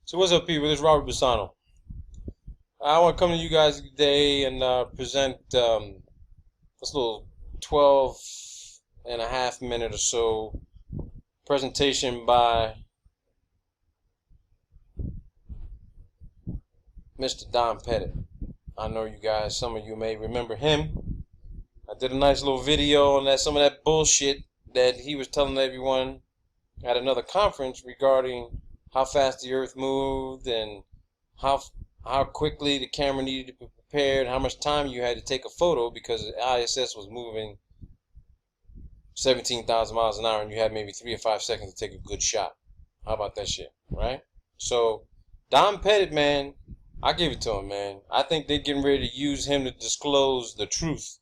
So what's up, people? This is Robert Bassano. I want to come to you guys today and present this little 12 and a half minute or so presentation by Mr. Don Pettit. I know you guys, some of you may remember him. I did a nice little video on some of that bullshit that he was telling everyone at another conference regarding how fast the earth moved and how quickly the camera needed to be prepared, how much time you had to take a photo because the ISS was moving 17,000 miles an hour and you had maybe 3 or 5 seconds to take a good shot. How about that shit, right? So Don Pettit, man, I give it to him, man. I think they're getting ready to use him to disclose the truth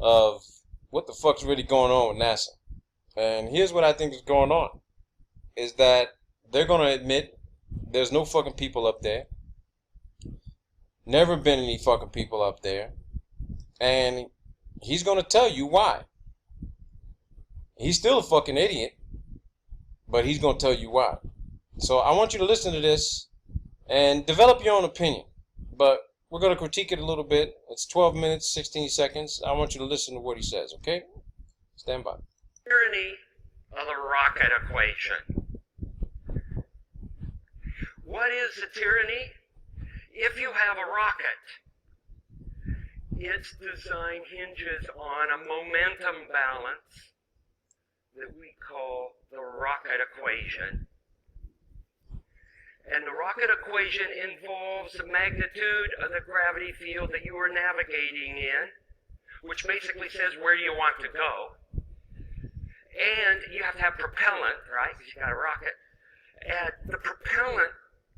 of what the fuck's really going on with NASA. And here's what I think is going on, is that they're going to admit there's no fucking people up there. Never been any fucking people up there. And he's going to tell you why. He's still a fucking idiot, but he's going to tell you why. So I want you to listen to this and develop your own opinion. But we're going to critique it a little bit. It's 12 minutes, 16 seconds. I want you to listen to what he says, okay? Stand by. Tyranny of the rocket equation. What is the tyranny? If you have a rocket, its design hinges on a momentum balance that we call the rocket equation. And the rocket equation involves the magnitude of the gravity field that you are navigating in, which basically says where do you want to go. And you have to have propellant, right, because you got a rocket. And the propellant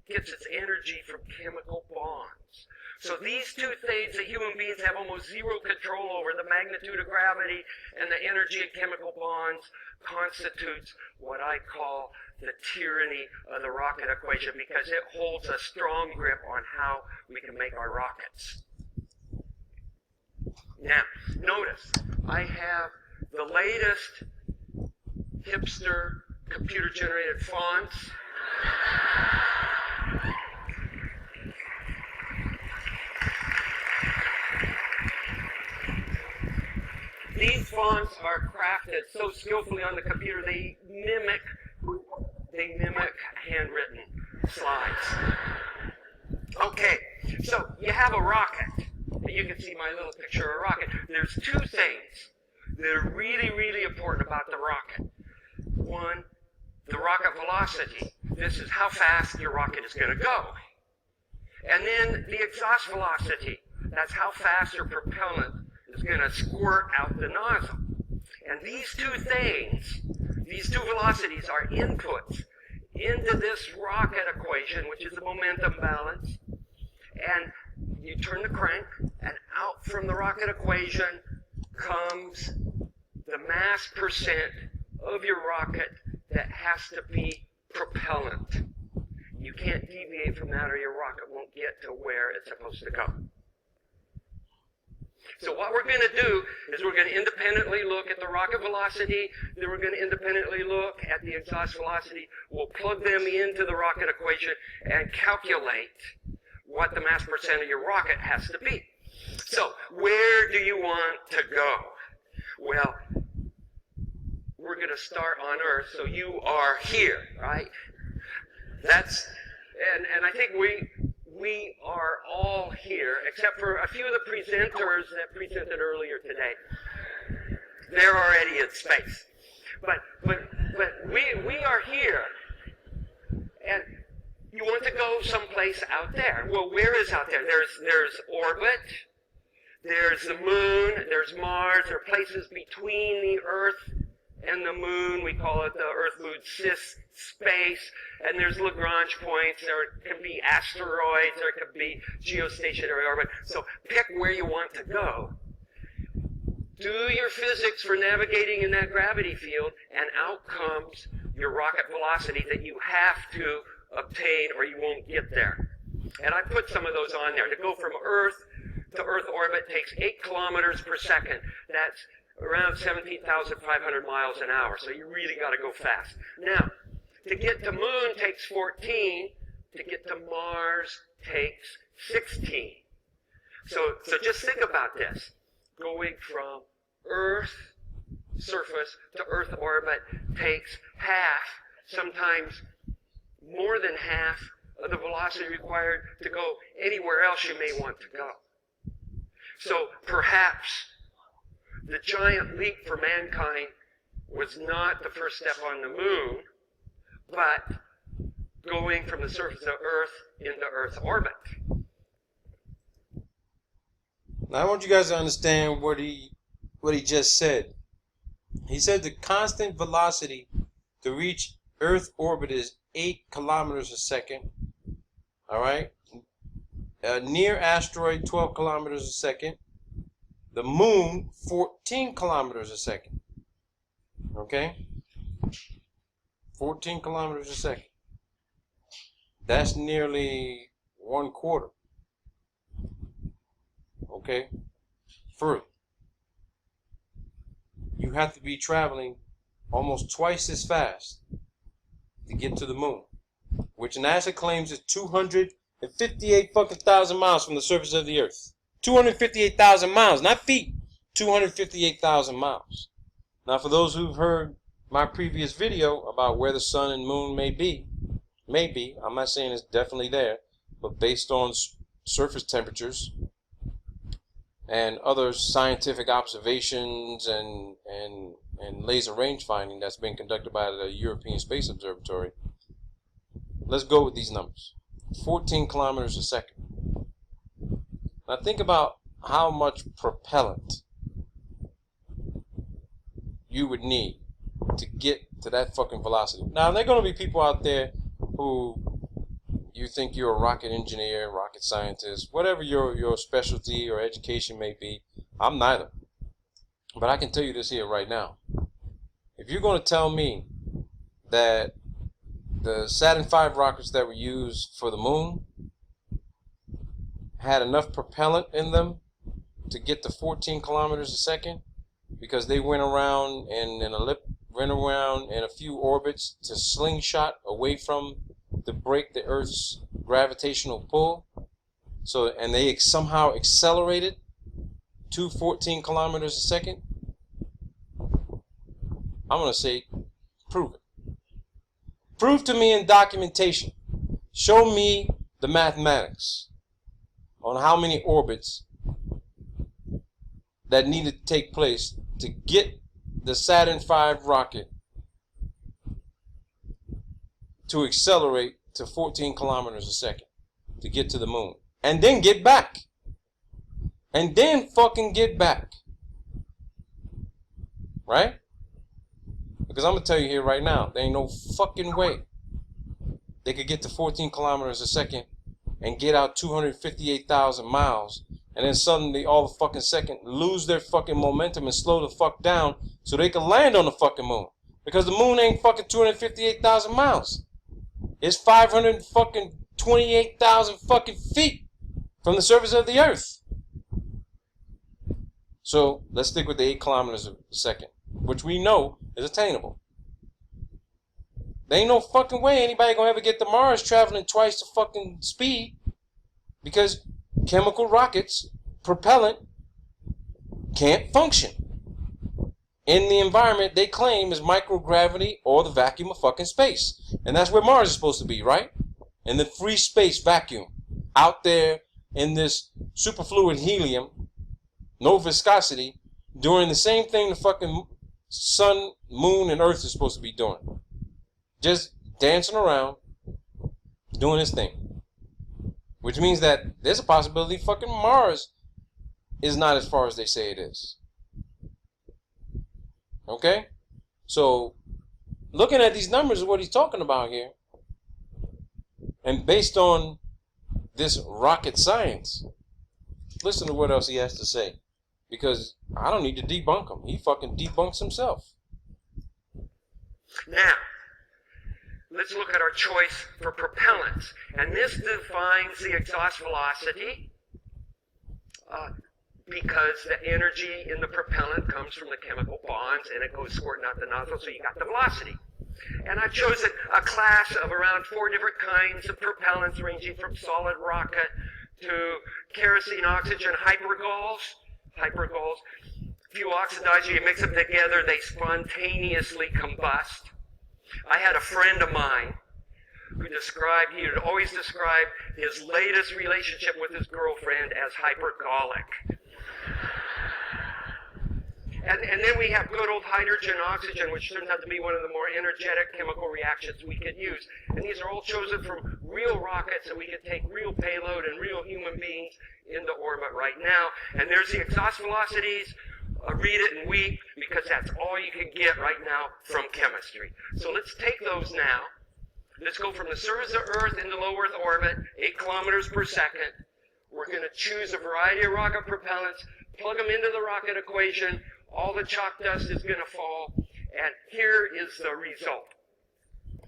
gets its energy from chemical bonds. So these two things that human beings have almost zero control over, the magnitude of gravity and the energy of chemical bonds, constitutes what I call the tyranny of the rocket equation, because it holds a strong grip on how we can make our rockets. Now, notice, I have the latest hipster computer-generated fonts. These fonts are crafted so skillfully on the computer, they mimic handwritten slides. Okay, so you have a rocket. You can see my little picture of a rocket. There's two things that are really, really important about the rocket. One, the rocket velocity. This is how fast your rocket is going to go. And then the exhaust velocity. That's how fast your propellant is going to squirt out the nozzle. And these two things, these two velocities, are inputs into this rocket equation, which is a momentum balance. And you turn the crank, and out from the rocket equation comes the mass percent of your rocket that has to be propellant. You can't deviate from that or your rocket won't get to where it's supposed to go. So what we're going to do is we're going to independently look at the rocket velocity, then we're going to independently look at the exhaust velocity. We'll plug them into the rocket equation and calculate what the mass percent of your rocket has to be. So where do you want to go? Well, we're going to start on Earth, so you are here, right? And I think we are all here, except for a few of the presenters that presented earlier today. They're already in space. But we are here. And you want to go someplace out there. Well, where is out there? There's orbit, there's the moon, there's Mars, there are places between the Earth and the moon. We call it the Earth-Moon space. And there's Lagrange points. There can be asteroids. There can be geostationary orbit. So pick where you want to go. Do your physics for navigating in that gravity field, and out comes your rocket velocity that you have to obtain or you won't get there. And I put some of those on there. To go from Earth to Earth orbit takes 8 kilometers per second. That's around 17,500 miles an hour. So you really got to go fast. Now, to get to moon takes 14. to get to Mars takes 16. So just think about this. Going from Earth surface to Earth orbit takes half, sometimes more than half of the velocity required to go anywhere else you may want to go. So perhaps the giant leap for mankind was not the first step on the moon, but going from the surface of Earth into Earth orbit. Now I want you guys to understand what he just said. He said the constant velocity to reach Earth orbit is 8 kilometers a second. All right. Near asteroid 12 kilometers a second. The moon 14 kilometers a second. Okay. 14 kilometers a second. That's nearly 1/4. Okay. Further. You have to be traveling almost twice as fast to get to the moon, which NASA claims is 258 fucking thousand miles from the surface of the Earth. 258,000 miles, not feet. 258,000 miles. Now, for those who've heard my previous video about where the sun and moon may be, I'm not saying it's definitely there, but based on surface temperatures and other scientific observations and laser range finding that's been conducted by the European Space Observatory, let's go with these numbers. 14 kilometers a second. Now think about how much propellant you would need to get to that fucking velocity. Now, there are going to be people out there who you think you're a rocket engineer, rocket scientist, whatever your specialty or education may be. I'm neither. But I can tell you this here right now. If you're going to tell me that the Saturn V rockets that were used for the moon had enough propellant in them to get to 14 kilometers a second, because they went around in a few orbits to slingshot away from to break the Earth's gravitational pull, and they somehow accelerated to 14 kilometers a second, I'm going to say, prove it. Prove to me in documentation. Show me the mathematics on how many orbits that needed to take place to get the Saturn V rocket to accelerate to 14 kilometers a second to get to the moon. And then get back. And then fucking get back. Right? Because I'm going to tell you here right now, there ain't no fucking way they could get to 14 kilometers a second and get out 258,000 miles and then suddenly all the fucking second lose their fucking momentum and slow the fuck down so they can land on the fucking moon. Because the moon ain't fucking 258,000 miles. It's 528,000 fucking feet from the surface of the Earth. So let's stick with the 8 kilometers a second, which we know is attainable. There ain't no fucking way anybody gonna ever get to Mars traveling twice the fucking speed, because chemical rockets, propellant, can't function in the environment they claim is microgravity or the vacuum of fucking space. And that's where Mars is supposed to be, right? In the free space vacuum, out there in this superfluid helium, no viscosity, doing the same thing the fucking sun, moon, and Earth is supposed to be doing. Just dancing around, doing its thing. Which means that there's a possibility fucking Mars is not as far as they say it is. Okay? So, looking at these numbers is what he's talking about here. And based on this rocket science, listen to what else he has to say. Because I don't need to debunk him. He fucking debunks himself. Now, let's look at our choice for propellants. And this defines the exhaust velocity because the energy in the propellant comes from the chemical bonds and it goes squirting out the nozzle, so you got the velocity. And I've chosen a class of around 4 different kinds of propellants, ranging from solid rocket to kerosene, oxygen, hypergols. If you oxidize, you mix them together, they spontaneously combust. I had a friend of mine who he would always describe his latest relationship with his girlfriend as hypergolic. And then we have good old hydrogen oxygen, which turns out to be one of the more energetic chemical reactions we could use. And these are all chosen from real rockets, so we can take real payload and real human beings into orbit right now. And there's the exhaust velocities. Read it in weak, because that's all you can get right now from chemistry. So let's take those now. Let's go from the surface of Earth into low Earth orbit, 8 kilometers per second. We're going to choose a variety of rocket propellants, plug them into the rocket equation. All the chalk dust is going to fall, and here is the result.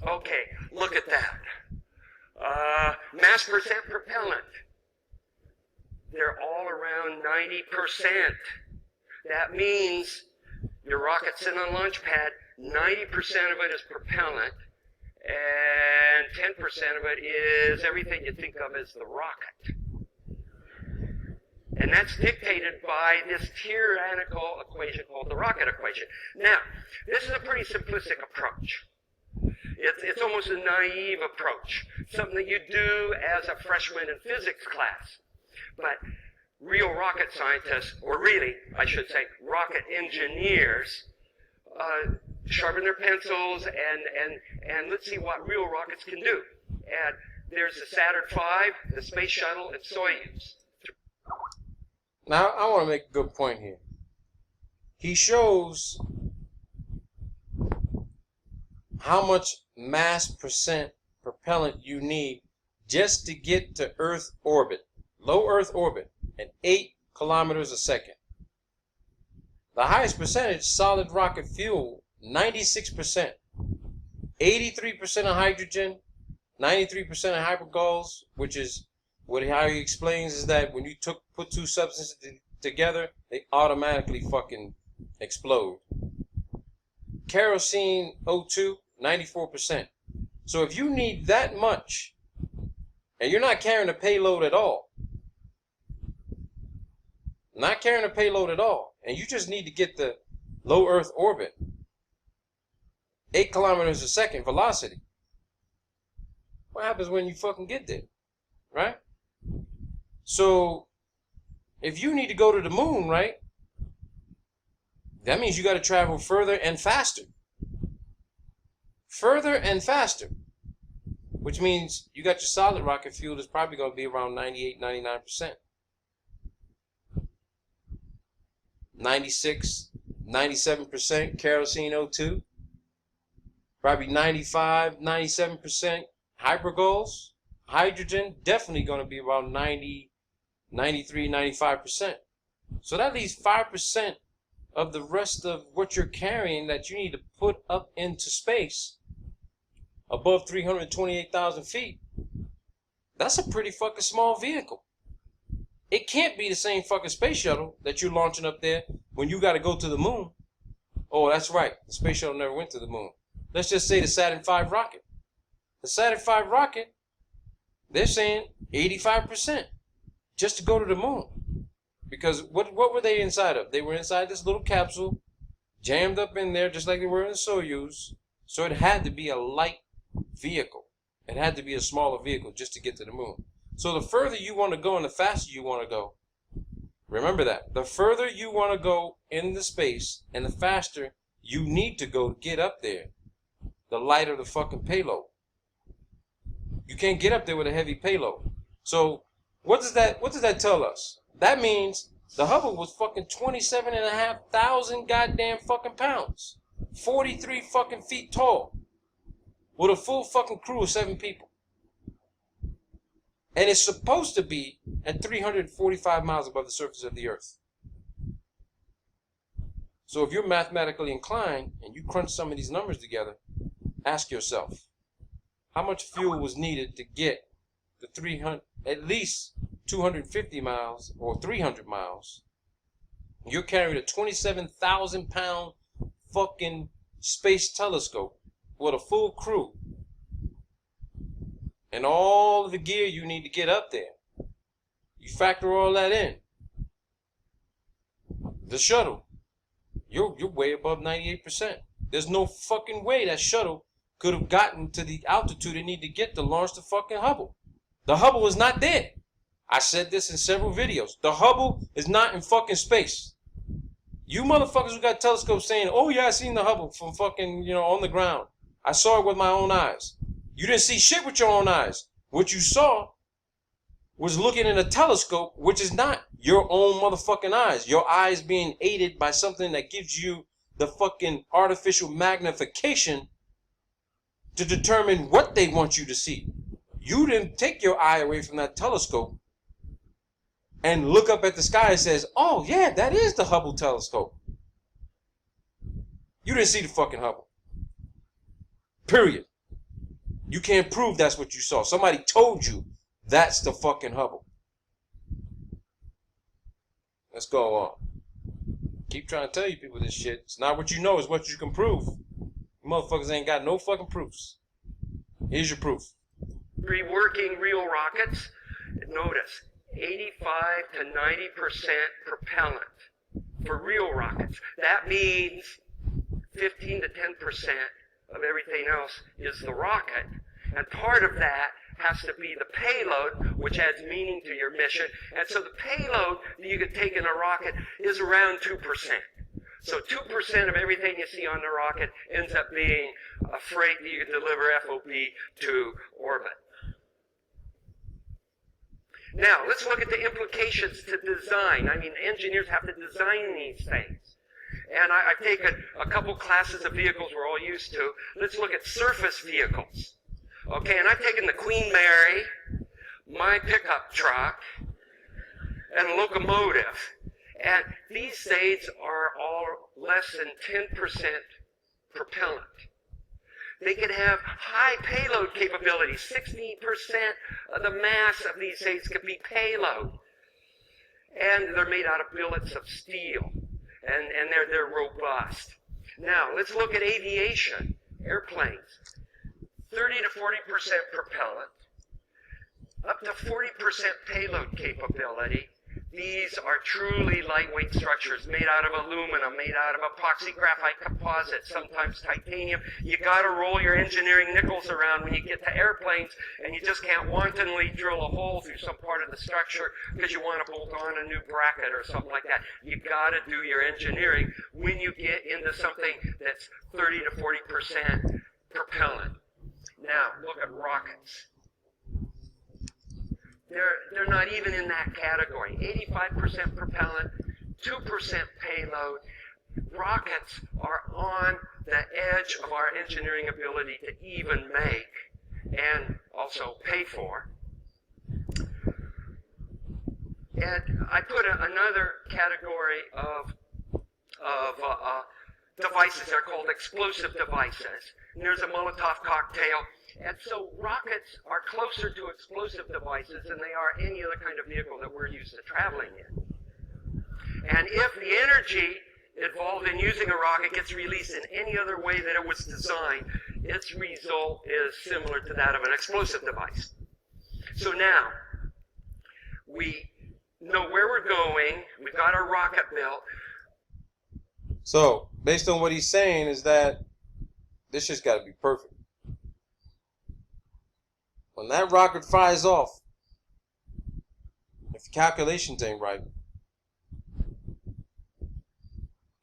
Okay, look at that. Mass percent propellant. They're all around 90%. That means your rocket's in a launch pad, 90% of it is propellant, and 10% of it is everything you think of as the rocket. And that's dictated by this tyrannical equation called the rocket equation. Now, this is a pretty simplistic approach. It's almost a naive approach, something that you do as a freshman in physics class. But real rocket scientists, or really, I should say, rocket engineers, sharpen their pencils and let's see what real rockets can do. And there's the Saturn V, the Space Shuttle, and Soyuz. Now, I want to make a good point here. He shows how much mass percent propellant you need just to get to Earth orbit, low Earth orbit, at 8 kilometers a second. The highest percentage, solid rocket fuel, 96%. 83% of hydrogen, 93% of hypergols, which is how he explains is that when you put two substances together, they automatically fucking explode. Kerosene O2, 94%. So if you need that much, and you're not carrying a payload at all, and you just need to get the low Earth orbit, 8 kilometers a second velocity, what happens when you fucking get there, right? So, if you need to go to the moon, right, that means you got to travel further and faster. Further and faster. Which means you got your solid rocket fuel that's probably going to be around 98, 99%. 96, 97% kerosene O2. Probably 95, 97% hypergols. Hydrogen, definitely going to be around 90, 93, 95%. So that leaves 5% of the rest of what you're carrying that you need to put up into space above 328,000 feet. That's a pretty fucking small vehicle. It can't be the same fucking space shuttle that you're launching up there when you got to go to the moon. Oh, that's right. The space shuttle never went to the moon. Let's just say the Saturn V rocket. The Saturn V rocket, they're saying 85% just to go to the moon. Because what were they inside of? They were inside this little capsule, jammed up in there just like they were in the Soyuz. So it had to be a light vehicle. It had to be a smaller vehicle just to get to the moon. So the further you want to go and the faster you want to go, remember that. The further you want to go in the space and the faster you need to go to get up there, the lighter the fucking payload. You can't get up there with a heavy payload. So what does that tell us? That means the Hubble was fucking 27,500 goddamn fucking pounds. 43 fucking feet tall. With a full fucking crew of 7 people. And it's supposed to be at 345 miles above the surface of the Earth. So if you're mathematically inclined and you crunch some of these numbers together, ask yourself, how much fuel was needed to get the 300, at least 250 miles or 300 miles? You're carrying a 27,000 pound fucking space telescope with a full crew and all of the gear you need to get up there. You factor all that in. The shuttle, you're way above 98%. There's no fucking way that shuttle could have gotten to the altitude it needed to get to launch the fucking Hubble. The Hubble is not there. I said this in several videos. The Hubble is not in fucking space. You motherfuckers who got telescopes saying, oh yeah, I seen the Hubble from fucking, on the ground. I saw it with my own eyes. You didn't see shit with your own eyes. What you saw was looking in a telescope, which is not your own motherfucking eyes. Your eyes being aided by something that gives you the fucking artificial magnification to determine what they want you to see. You didn't take your eye away from that telescope and look up at the sky and says, oh yeah, that is the Hubble telescope. You didn't see the fucking Hubble. Period. You can't prove that's what you saw. Somebody told you that's the fucking Hubble. Let's go on. Keep trying to tell you people this shit. It's not what you know, it's what you can prove. You motherfuckers ain't got no fucking proofs. Here's your proof. Reworking real rockets, notice 85 to 90% propellant for real rockets. That means 15 to 10% of everything else is the rocket. And part of that has to be the payload, which adds meaning to your mission. And so the payload that you could take in a rocket is around 2%. So 2% of everything you see on the rocket ends up being a freight that you can deliver FOB to orbit. Now, let's look at the implications to design. I mean, engineers have to design these things. And I've taken a couple classes of vehicles we're all used to. Let's look at surface vehicles. Okay, and I've taken the Queen Mary, my pickup truck, and a locomotive. And these things are all less than 10% propellant. They can have high payload capability. 16% of the mass of these things can be payload. And they're made out of billets of steel. And they're robust. Now, let's look at aviation. Airplanes. 30 to 40% propellant. Up to 40% payload capability. These are truly lightweight structures made out of aluminum, made out of epoxy graphite composite, sometimes titanium. You got to roll your engineering nickels around when you get to airplanes, and you just can't wantonly drill a hole through some part of the structure because you want to bolt on a new bracket or something like that. You got to do your engineering when you get into something that's 30 to 40% propellant. Now, look at rockets. They're not even in that category. 85% propellant, 2% payload. Rockets are on the edge of our engineering ability to even make and also pay for. And I put another category of devices. They're called explosive devices. And there's a Molotov cocktail. And so rockets are closer to explosive devices than they are any other kind of vehicle that we're used to traveling in. And if the energy involved in using a rocket gets released in any other way that it was designed, its result is similar to that of an explosive device. So now, we know where we're going, we've got our rocket built. So, based on what he's saying is that this shit's got to be perfect. When that rocket fires off, if the calculations ain't right,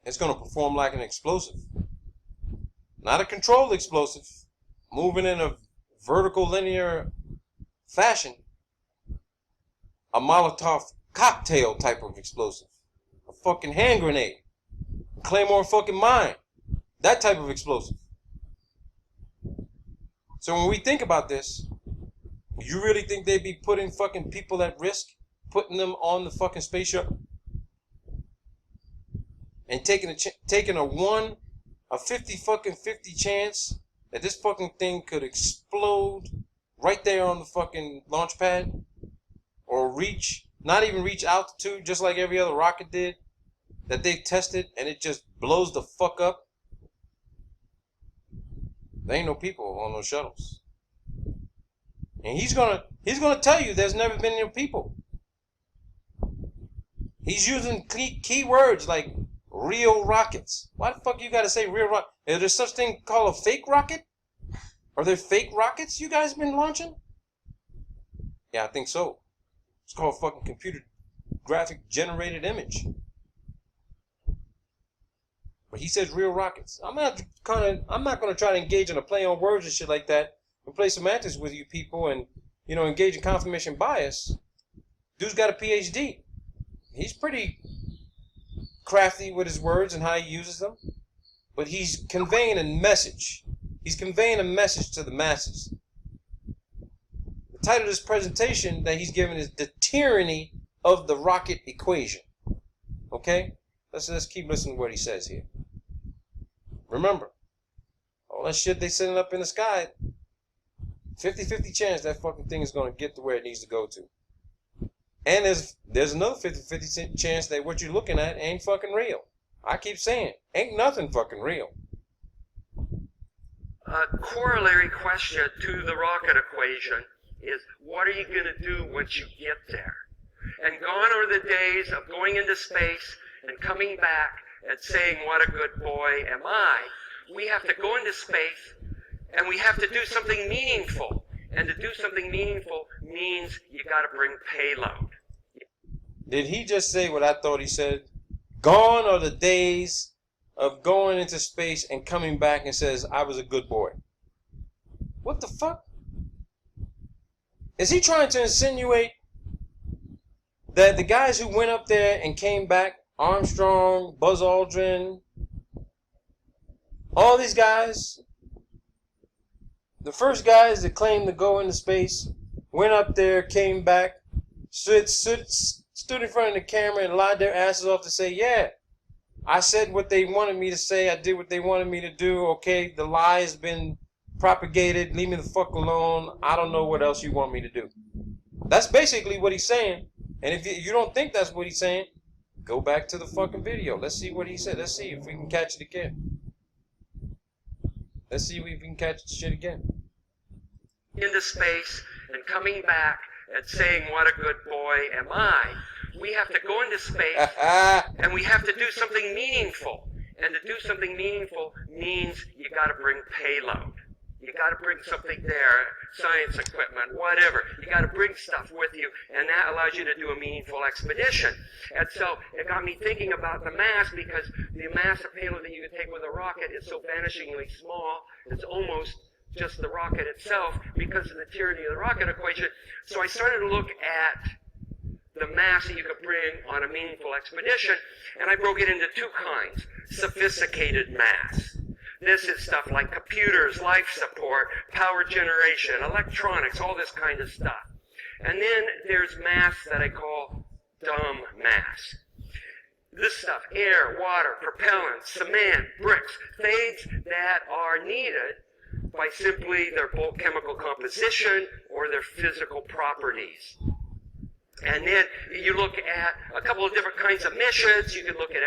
it's going to perform like an explosive. Not a controlled explosive, moving in a vertical linear fashion. A Molotov cocktail type of explosive. A fucking hand grenade. A Claymore fucking mine. That type of explosive. So when we think about this, you really think they'd be putting fucking people at risk? Putting them on the fucking space shuttle? And taking a 50 fucking 50 chance that this fucking thing could explode right there on the fucking launch pad? Or not even reach altitude just like every other rocket did that they've tested and it just blows the fuck up? There ain't no people on those shuttles. And he's gonna tell you there's never been no people. He's using key words like real rockets. Why the fuck you gotta say real rocket? Is there such thing called a fake rocket? Are there fake rockets you guys been launching? Yeah, I think so. It's called fucking computer graphic generated image. But he says real rockets. I'm not gonna try to engage in a play on words and shit like that and play semantics with you people and, you know, engage in confirmation bias. Dude's got a PhD. He's pretty crafty with his words and how he uses them. But he's conveying a message. He's conveying a message to the masses. The title of this presentation that he's given is The Tyranny of the Rocket Equation. Okay? Let's keep listening to what he says here. Remember, all that shit they sending up in the sky, 50-50 chance that fucking thing is going to get to where it needs to go to. And there's another 50-50 chance that what you're looking at ain't fucking real. I keep saying, ain't nothing fucking real. A corollary question to the rocket equation is, what are you going to do once you get there? And gone are the days of going into space and coming back and saying, what a good boy am I. We have to go into space and we have to do something meaningful. And to do something meaningful means you got to bring payload. Did he just say what I thought he said? Gone are the days of going into space and coming back and says, I was a good boy. What the fuck? Is he trying to insinuate that the guys who went up there and came back, Armstrong, Buzz Aldrin, all these guys, the first guys that claimed to go into space, went up there, came back, stood in front of the camera and lied their asses off to say, yeah, I said what they wanted me to say, I did what they wanted me to do, okay, the lie has been propagated, leave me the fuck alone, I don't know what else you want me to do. That's basically what he's saying. And if you don't think that's what he's saying, go back to the fucking video. Let's see what he said. Let's see if we can catch it again. Let's see if we can catch the shit again. Into space and coming back and saying, what a good boy am I. We have to go into space and we have to do something meaningful. And to do something meaningful means you got to bring payload. You got to bring something there, science equipment, whatever. You got to bring stuff with you, and that allows you to do a meaningful expedition. And so it got me thinking about the mass, because the mass of payload that you can take with a rocket is so vanishingly small, it's almost just the rocket itself because of the tyranny of the rocket equation. So I started to look at the mass that you could bring on a meaningful expedition, and I broke it into two kinds. Sophisticated mass. This is stuff like computers, life support, power generation, electronics, all this kind of stuff. And then there's mass that I call dumb mass. This stuff, air, water, propellant, cement, bricks, things that are needed by simply their bulk chemical composition or their physical properties. And then you look at a couple of different kinds of missions. You can look at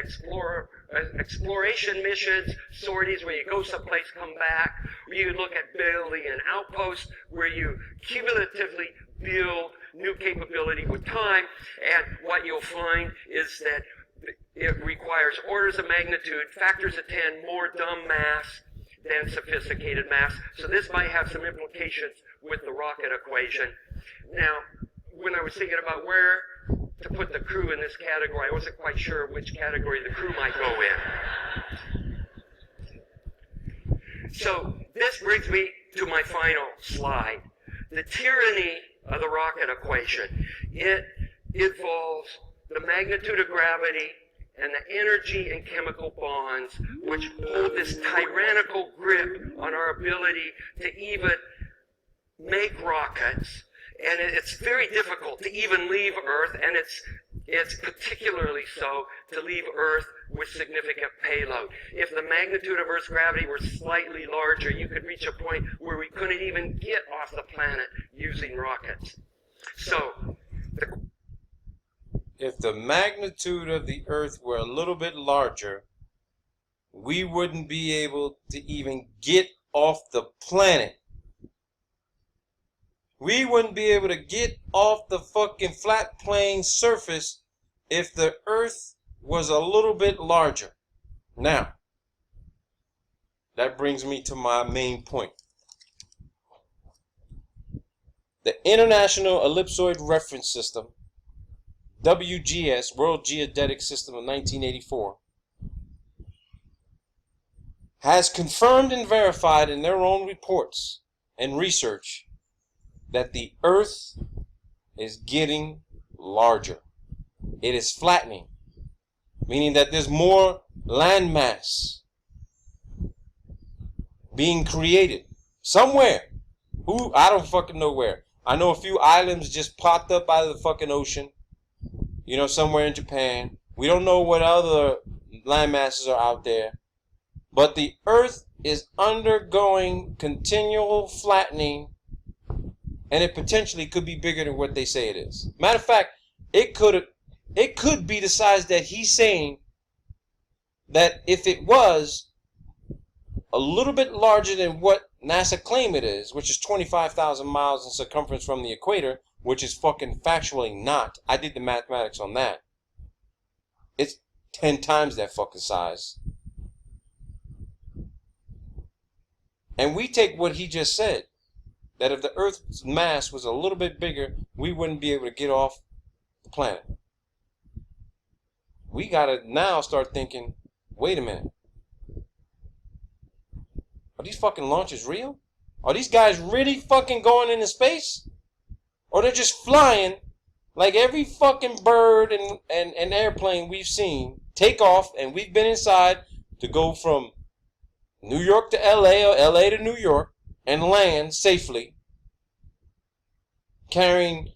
exploration missions, sorties where you go someplace, come back. Or you can look at building an outpost where you cumulatively build new capability with time. And what you'll find is that it requires orders of magnitude, factors of 10 more dumb mass than sophisticated mass. So this might have some implications with the rocket equation. Now, when I was thinking about where to put the crew in this category, I wasn't quite sure which category the crew might go in. So this brings me to my final slide. The tyranny of the rocket equation. It involves the magnitude of gravity and the energy and chemical bonds which hold this tyrannical grip on our ability to even make rockets. And it's very difficult to even leave Earth, and it's particularly so to leave Earth with significant payload. If the magnitude of Earth's gravity were slightly larger, you could reach a point where we couldn't even get off the planet using rockets. So, if the magnitude of the Earth were a little bit larger, we wouldn't be able to even get off the planet. We wouldn't be able to get off the fucking flat plane surface if the Earth was a little bit larger. Now, that brings me to my main point. The International Ellipsoid Reference System, WGS, World Geodetic System of 1984, has confirmed and verified in their own reports and research that the Earth is getting larger. It is flattening, meaning that there's more landmass being created somewhere. Who? I don't fucking know where. I know a few islands just popped up out of the fucking ocean, you know, somewhere in Japan. We don't know what other landmasses are out there. But the Earth is undergoing continual flattening, and it potentially could be bigger than what they say it is. Matter of fact, it could be the size that he's saying, that if it was a little bit larger than what NASA claim it is, which is 25,000 miles in circumference from the equator, which is fucking factually not. I did the mathematics on that. It's 10 times that fucking size. And we take what he just said, that if the Earth's mass was a little bit bigger, we wouldn't be able to get off the planet. We gotta now start thinking, wait a minute. Are these fucking launches real? Are these guys really fucking going into space? Or they're just flying like every fucking bird and airplane we've seen take off, and we've been inside to go from New York to LA or LA to New York and land safely, carrying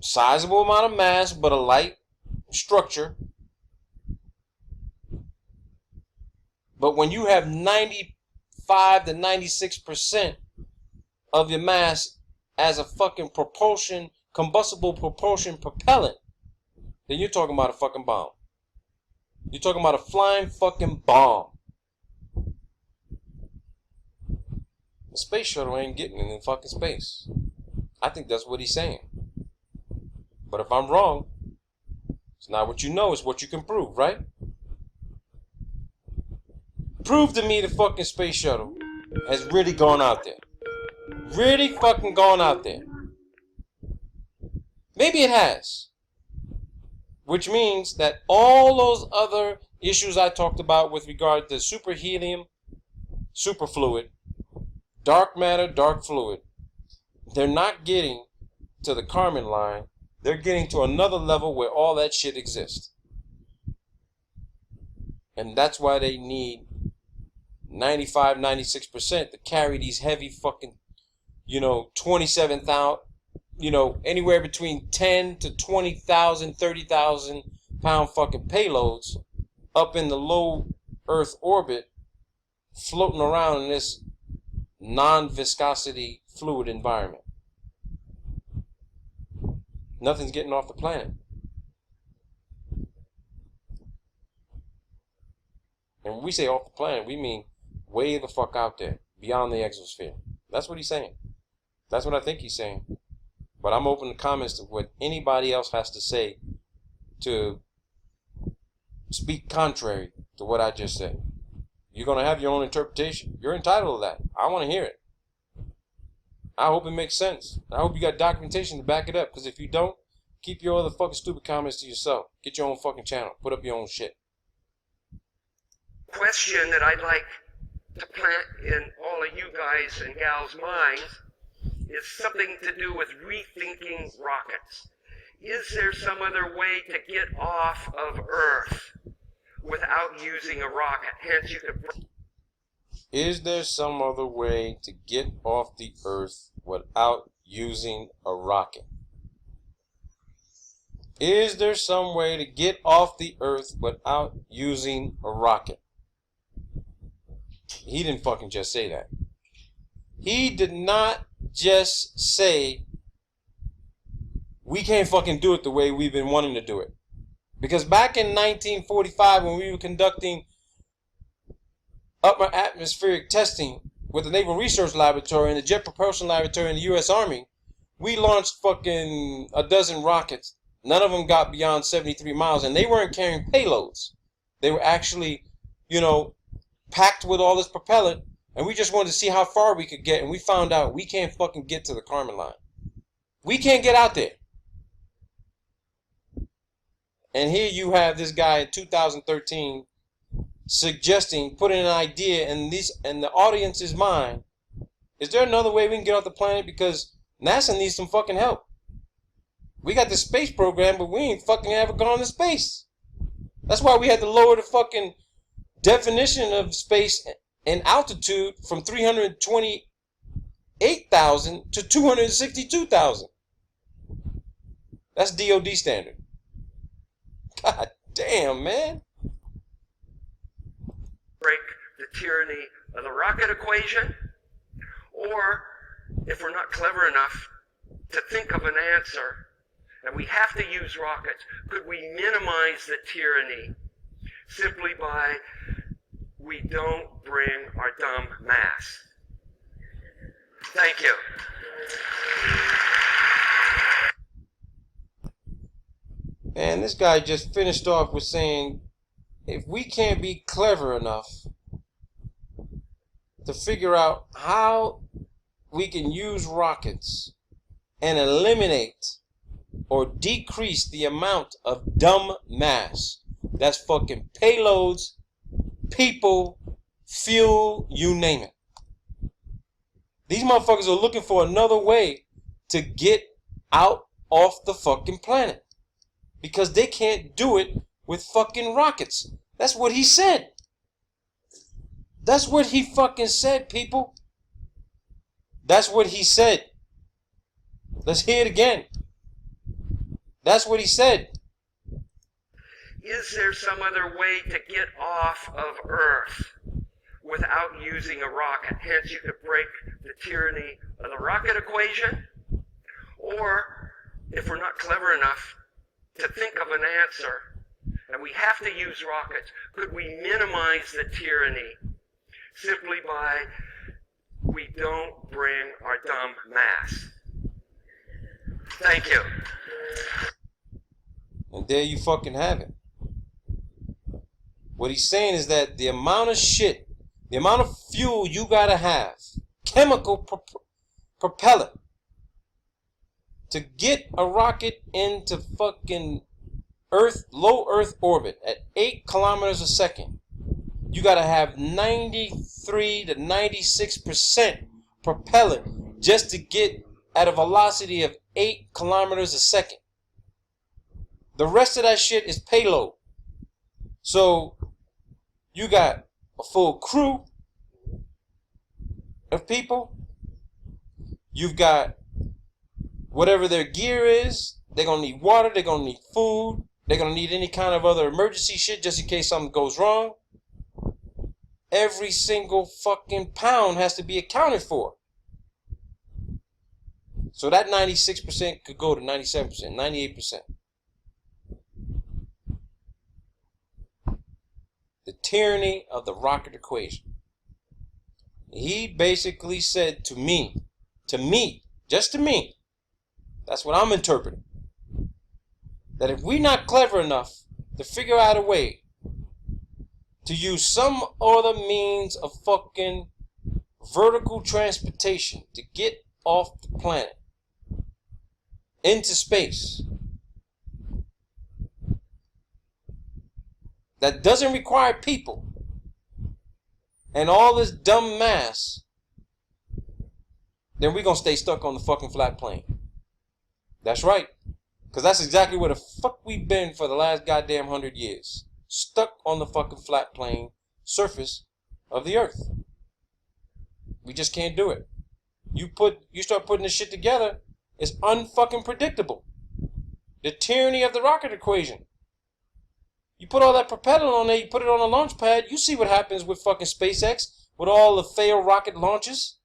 sizable amount of mass but a light structure. But when you have 95 to 96% of your mass as a fucking propulsion, combustible propulsion propellant, then you're talking about a fucking bomb. You're talking about a flying fucking bomb. The space shuttle ain't getting in fucking space. I think that's what he's saying. But if I'm wrong, it's not what you know, it's what you can prove, right? Prove to me the fucking space shuttle has really gone out there. Really fucking gone out there. Maybe it has. Which means that all those other issues I talked about with regard to super helium, superfluid, dark matter, dark fluid, they're not getting to the Kármán line. They're getting to another level where all that shit exists. And that's why they need 95, 96% to carry these heavy fucking, 27,000, anywhere between 10 to 20,000, 30,000 pound fucking payloads up in the low Earth orbit, floating around in this non-viscosity fluid environment. Nothing's getting off the planet. And when we say off the planet, we mean way the fuck out there, beyond the exosphere. That's what he's saying. That's what I think he's saying. But I'm open to comments to what anybody else has to say to speak contrary to what I just said. You're going to have your own interpretation. You're entitled to that. I want to hear it. I hope it makes sense. I hope you got documentation to back it up, because if you don't, keep your other fucking stupid comments to yourself. Get your own fucking channel. Put up your own shit. Question that I'd like to plant in all of you guys and gals' minds is something to do with rethinking rockets. Is there some other way to get off of Earth without using a rocket? Hence, you could... Is there some other way to get off the Earth without using a rocket? Is there some way to get off the Earth without using a rocket? He didn't fucking just say that. He did not just say we can't fucking do it the way we've been wanting to do it. Because back in 1945, when we were conducting upper atmospheric testing with the Naval Research Laboratory and the Jet Propulsion Laboratory in the U.S. Army, we launched fucking a dozen rockets. None of them got beyond 73 miles, and they weren't carrying payloads. They were actually, packed with all this propellant, and we just wanted to see how far we could get, and we found out we can't fucking get to the Kármán line. We can't get out there. And here you have this guy in 2013 suggesting, putting an idea in the audience's mind. Is there another way we can get off the planet? Because NASA needs some fucking help. We got the space program, but we ain't fucking ever gone to space. That's why we had to lower the fucking definition of space and altitude from 328,000 to 262,000. That's DOD standard. God damn, man. Break the tyranny of the rocket equation, or if we're not clever enough to think of an answer, and we have to use rockets, could we minimize the tyranny simply by we don't bring our dumb mass? Thank you. And this guy just finished off with saying, if we can't be clever enough to figure out how we can use rockets and eliminate or decrease the amount of dumb mass, that's fucking payloads, people, fuel, you name it. These motherfuckers are looking for another way to get out off the fucking planet, because they can't do it with fucking rockets. That's what he said. That's what he fucking said, people. That's what he said. Let's hear it again. That's what he said. Is there some other way to get off of Earth without using a rocket? Hence, you could break the tyranny of the rocket equation. Or, if we're not clever enough to think of an answer, and we have to use rockets, could we minimize the tyranny simply by we don't bring our dumb mass? Thank you. And there you fucking have it. What he's saying is that the amount of shit, the amount of fuel you gotta have, chemical propellant, to get a rocket into fucking low Earth orbit at 8 kilometers a second, you gotta have 93 to 96% propellant just to get at a velocity of 8 kilometers a second. The rest of that shit is payload. So you got a full crew of people. You've got whatever their gear is. They're going to need water. They're going to need food. They're going to need any kind of other emergency shit just in case something goes wrong. Every single fucking pound has to be accounted for. So that 96% could go to 97%, 98%. The tyranny of the rocket equation. He basically said to me, just to me, that's what I'm interpreting, that if we're not clever enough to figure out a way to use some other means of fucking vertical transportation to get off the planet into space that doesn't require people and all this dumb mass, then we're going to stay stuck on the fucking flat plane. That's right. Because that's exactly where the fuck we've been for the last goddamn 100 years. Stuck on the fucking flat plane surface of the earth. We just can't do it. You start putting this shit together, it's unfucking predictable. The tyranny of the rocket equation. You put all that propellant on there, you put it on a launch pad, you see what happens with fucking SpaceX, with all the failed rocket launches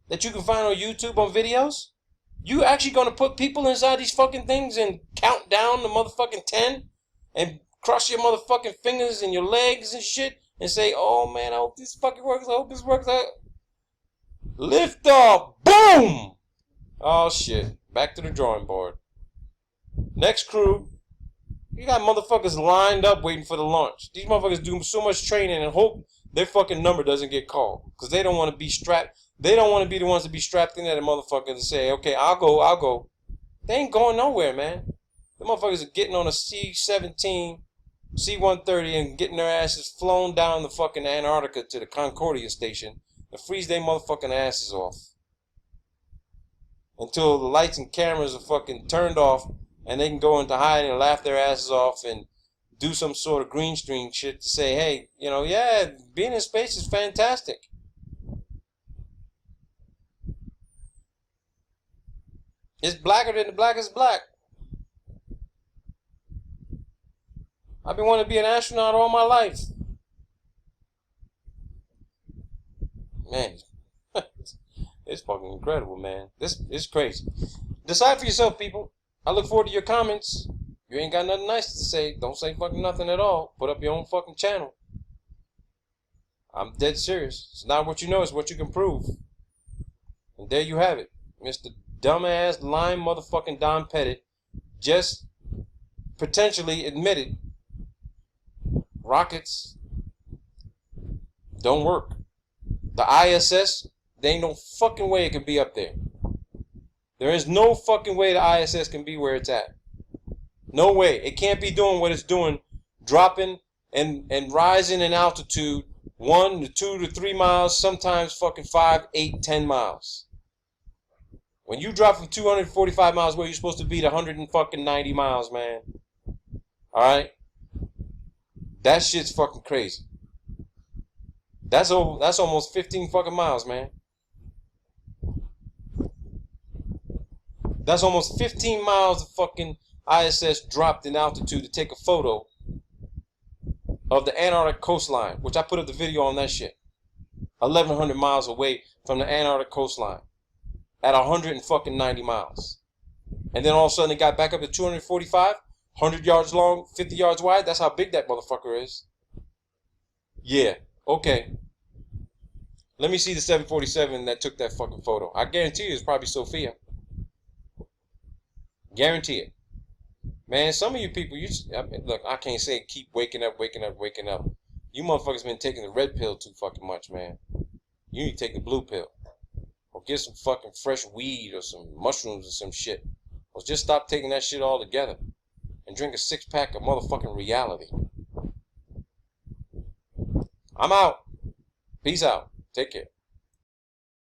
that you can find on YouTube on videos. You actually gonna put people inside these fucking things and count down the motherfucking 10 and cross your motherfucking fingers and your legs and shit and say, oh man, I hope this fucking works, I hope this works out. Lift off, boom! Oh shit, back to the drawing board. Next crew, you got motherfuckers lined up waiting for the launch. These motherfuckers do so much training and hope their fucking number doesn't get called. Because they don't want to be strapped. They don't want to be the ones to be strapped in at a motherfucker and say, okay, I'll go. They ain't going nowhere, man. The motherfuckers are getting on a C-17, C-130 and getting their asses flown down the fucking Antarctica to the Concordia station and freeze their motherfucking asses off. Until the lights and cameras are fucking turned off and they can go into hiding and laugh their asses off and do some sort of green screen shit to say, hey, you know, yeah, being in space is fantastic. It's blacker than the blackest black. I've been wanting to be an astronaut all my life. Man, it's fucking incredible, man. This is crazy. Decide for yourself, people. I look forward to your comments. You ain't got nothing nice to say. Don't say fucking nothing at all. Put up your own fucking channel. I'm dead serious. It's not what you know, it's what you can prove. And there you have it. Mr. Dumbass lying motherfucking Don Pettit just potentially admitted rockets don't work. The ISS, there ain't no fucking way it could be up there. There is no fucking way the ISS can be where it's at. No way. It can't be doing what it's doing, dropping and rising in altitude 1 to 2 to 3 miles, sometimes fucking 5, 8, 10 miles. When you drop from 245 miles where you're supposed to be to 190 miles, man. Alright? That shit's fucking crazy. That's almost 15 fucking miles, man. That's almost 15 miles of fucking ISS dropped in altitude to take a photo of the Antarctic coastline, which I put up the video on that shit. 1,100 miles away from the Antarctic coastline at 190 miles. And then all of a sudden it got back up to 245, 100 yards long, 50 yards wide. That's how big that motherfucker is. Yeah, okay. Let me see the 747 that took that fucking photo. I guarantee you it's probably Sophia. Guarantee it. Man, some of you people, look, I can't say keep waking up. You motherfuckers been taking the red pill too fucking much, man. You need to take the blue pill. Or get some fucking fresh weed or some mushrooms or some shit. Or just stop taking that shit all together. And drink a 6-pack of motherfucking reality. I'm out. Peace out. Take care.